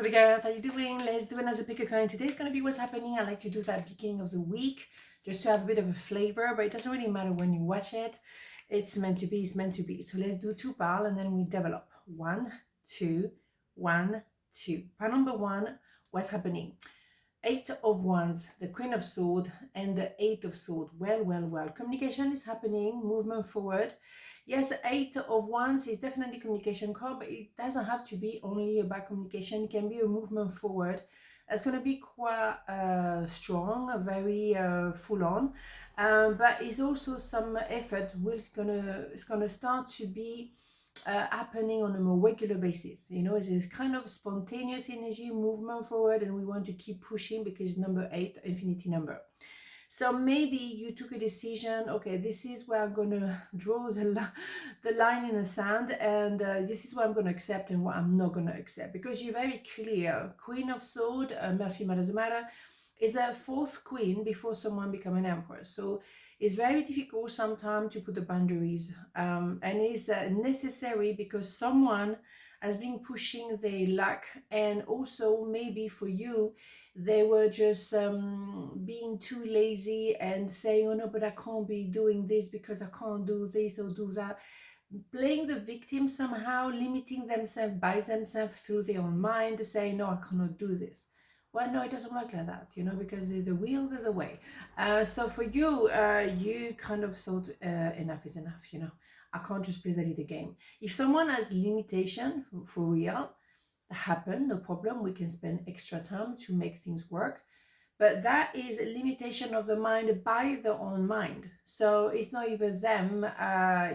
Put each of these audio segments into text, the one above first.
Hey girls, how you doing? Let's do another pick a coin. Today's gonna be what's happening. I like to do that beginning of the week just to have a bit of a flavor, but it doesn't really matter when you watch it. It's meant to be, it's meant to be. So let's do two pile and then we develop. 1, 2, 1, 2. Pile number 1, what's happening? 8 of Wands, the Queen of Swords, and the 8 of Swords. Well. Communication is happening, movement forward. Yes, 8 of Wands is definitely communication card, but it doesn't have to be only about communication. It can be a movement forward. It's going to be quite strong, very full on, but it's also some effort. It's gonna start to be happening on a more regular basis. You know, it's a kind of spontaneous energy movement forward, and we want to keep pushing because number 8, infinity number. So maybe you took a decision, okay, this is where I'm going to draw the line in the sand, and this is what I'm going to accept and what I'm not going to accept, because you're very clear. Queen of Swords, male, female, doesn't matter, is a fourth queen before someone become an empress. So it's very difficult sometimes to put the boundaries, and it's necessary because someone has been pushing their luck, and also maybe for you they were just being too lazy and saying, oh no, but I can't be doing this because I can't do this or do that, playing the victim somehow, limiting themselves by themselves through their own mind, saying no, I cannot do this. Well, no, it doesn't work like that, you know, because there's the will, there's the way. So for you, you kind of thought enough is enough, you know. I can't just play that little game. If someone has limitation for real, happen, no problem. We can spend extra time to make things work. But that is a limitation of the mind by their own mind. So it's not even them,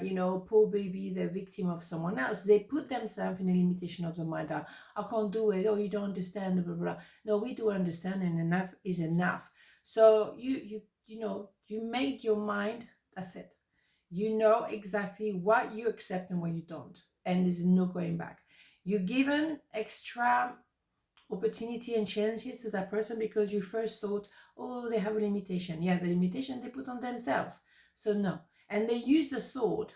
you know, poor baby, the victim of someone else. They put themselves in a limitation of the mind. I can't do it. Oh, you don't understand, blah, blah, blah. No, we do understand, and enough is enough. So you know, you made your mind, that's it. You know exactly what you accept and what you don't. And there's no going back. You're given extra opportunity and chances to that person because you first thought, oh, they have a limitation. Yeah, the limitation they put on themselves. So no. And they use the sword,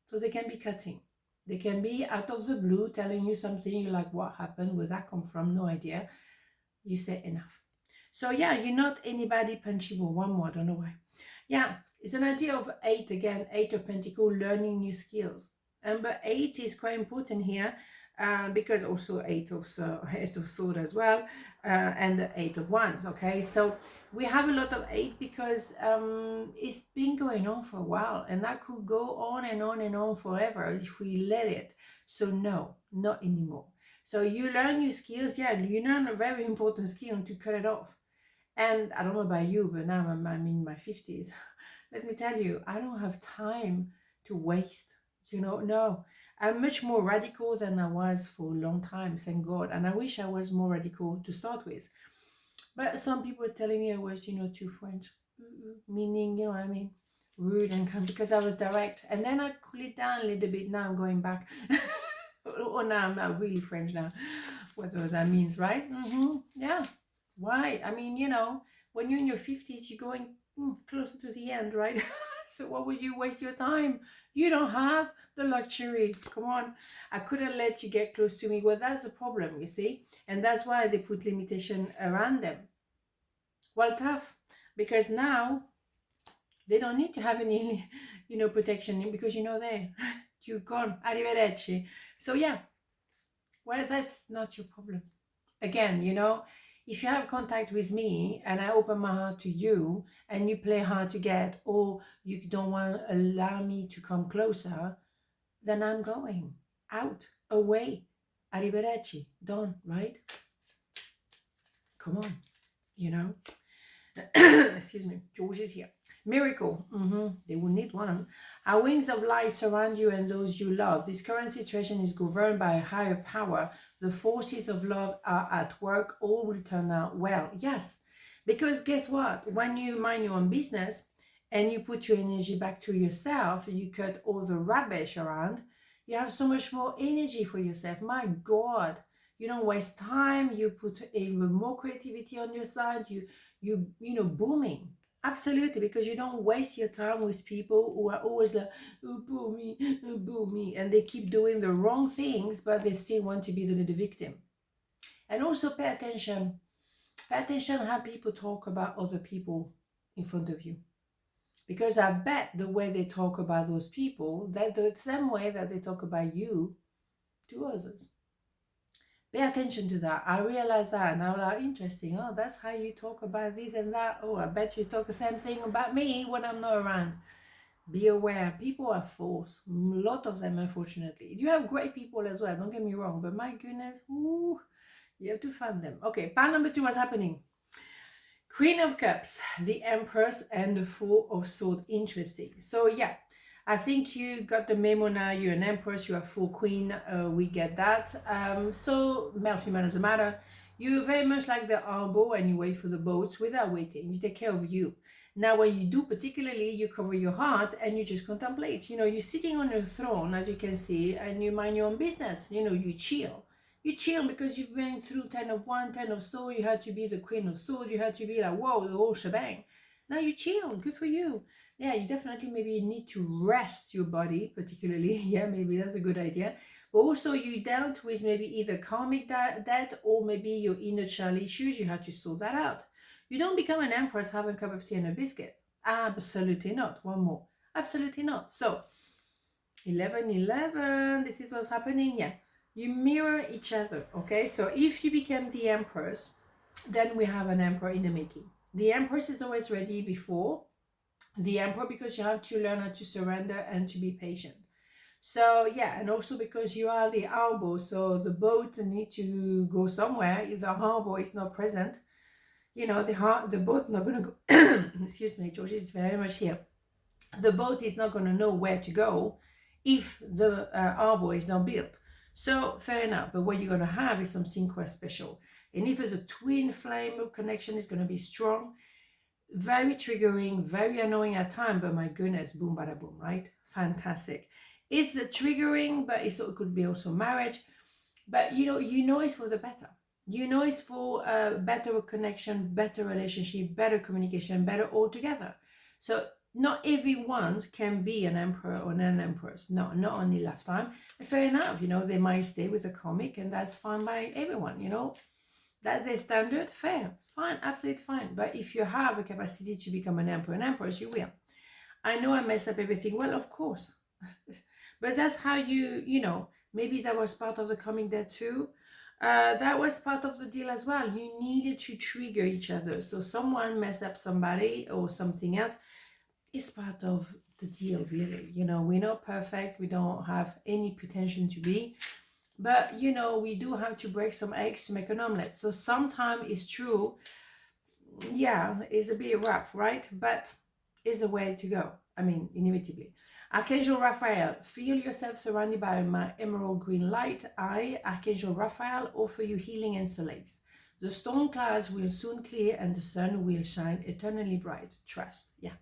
so they can be cutting. They can be out of the blue telling you something. You're like, what happened? Where that come from? No idea. You say enough. So yeah, you're not anybody punchable. One more, I don't know why. Yeah, it's an idea of 8 again, 8 of Pentacles, learning new skills. Number 8 is quite important here. Because also 8 of Swords as well, and the 8 of Wands. Okay, so we have a lot of 8 because it's been going on for a while, and that could go on and on and on forever if we let it. So no, not anymore. So you learn new skills. Yeah, you learn a very important skill to cut it off. And I don't know about you, but now I'm in my 50s. Let me tell you, I don't have time to waste. You know, no. I'm much more radical than I was for a long time, thank God. And I wish I was more radical to start with. But some people are telling me I was, you know, too French. Meaning, you know what I mean? Rude and kind, because I was direct. And then I cool it down a little bit. Now I'm going back. Oh, now I'm not really French now. Whatever that means, right? Yeah. Why? I mean, you know, when you're in your 50s, you're going closer to the end, right? So what would you waste your time? You don't have the luxury. Come on. I couldn't let you get close to me. Well, that's the problem, you see? And that's why they put limitation around them. Well, tough. Because now they don't need to have any, you know, protection because, you know, you're gone. Arrivederci. So yeah. Well, that's not your problem. Again, you know, if you have contact with me and I open my heart to you and you play hard to get, or you don't want to allow me to come closer, then I'm going out, away. Arrivederci, done, right? Come on, you know. Excuse me, George is here. Miracle, they will need one. Our wings of light surround you and those you love. This current situation is governed by a higher power. The forces of love are at work. All will turn out well. Yes, because guess what? When you mind your own business and you put your energy back to yourself, you cut all the rubbish around, you have so much more energy for yourself. My God, you don't waste time. You put even more creativity on your side. You know, booming. Absolutely, because you don't waste your time with people who are always like, oh, boo me, and they keep doing the wrong things, but they still want to be the victim. And also pay attention. Pay attention how people talk about other people in front of you. Because I bet the way they talk about those people, that the same way that they talk about you to others. Pay attention to that. I realize that, and I'm like, interesting. Oh, that's how you talk about this and that. Oh, I bet you talk the same thing about me when I'm not around. Be aware. People are false. A lot of them, unfortunately. You have great people as well, don't get me wrong, but my goodness, ooh, you have to find them. Okay, pile number 2, what's happening? Queen of Cups, the Empress, and the Four of Swords. Interesting. So yeah, I think you got the memo now. You're an Empress, you're a full Queen. We get that. So male, female doesn't matter. You're very much like the arbor and you wait for the boats without waiting. You take care of you. Now what you do particularly, you cover your heart and you just contemplate. You know, you're sitting on your throne, as you can see, and you mind your own business. You know, you chill. You chill because you've been through 10 of one, 10 of swords. You had to be the Queen of Swords. You had to be like, whoa, the whole shebang. Now you chill. Good for you. Yeah, you definitely maybe need to rest your body, particularly. Yeah, maybe that's a good idea. But also you dealt with maybe either karmic debt or maybe your inner child issues. You had to sort that out. You don't become an empress having a cup of tea and a biscuit. Absolutely not. One more. Absolutely not. So 11, this is what's happening. Yeah. You mirror each other, okay? So if you become the Empress, then we have an Emperor in the making. The Empress is always ready before the Emperor because you have to learn how to surrender and to be patient. So yeah, and also because you are the arbor, so the boat needs to go somewhere. If the harbor is not present, you know, the boat not going to go. Excuse me, George is very much here. The boat is not going to know where to go if the arbor is not built. So fair enough, but what you're going to have is something quite special. And if it's a twin flame connection, it's going to be strong, very triggering, very annoying at times, but my goodness, boom, bada boom, right? Fantastic. It's the triggering, but it could be also marriage. But you know it's for the better. You know it's for a better connection, better relationship, better communication, better altogether. So not everyone can be an emperor or an empress. No, not only lifetime. Fair enough, they might stay with a comic and that's fine by everyone, That's their standard, fair, fine, absolutely fine. But if you have the capacity to become an emperor and empress, you will. I know I mess up everything. Well, of course. But that's how maybe that was part of the comic there too. That was part of the deal as well. You needed to trigger each other. So someone mess up somebody or something else. It's part of the deal, really. We're not perfect. We don't have any pretension to be. But, we do have to break some eggs to make an omelette. So sometimes it's true. Yeah, it's a bit rough, right? But it's a way to go. I mean, inevitably. Archangel Raphael, feel yourself surrounded by my emerald green light. I, Archangel Raphael, offer you healing and solace. The storm clouds will soon clear and the sun will shine eternally bright. Trust. Yeah.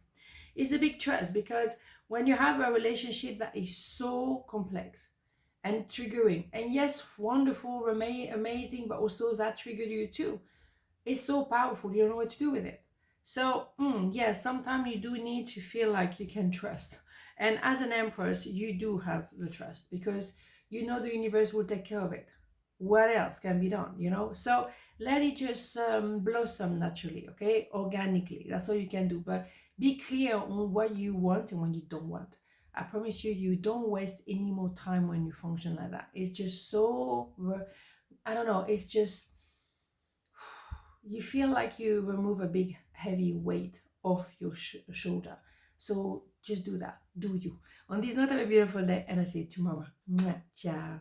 It's a big trust because when you have a relationship that is so complex and triggering, and yes, wonderful, amazing, but also that triggered you too. It's so powerful, you don't know what to do with it. So, yeah, sometimes you do need to feel like you can trust. And as an empress, you do have the trust because the universe will take care of it. What else can be done, So let it just blossom naturally, okay? Organically. That's all you can do. But be clear on what you want and what you don't want. I promise you don't waste any more time when you function like that. It's just so, I don't know, it's just, you feel like you remove a big heavy weight off your shoulder. So just do that. Do you. On this note, have a beautiful day and I'll see you tomorrow. Ciao.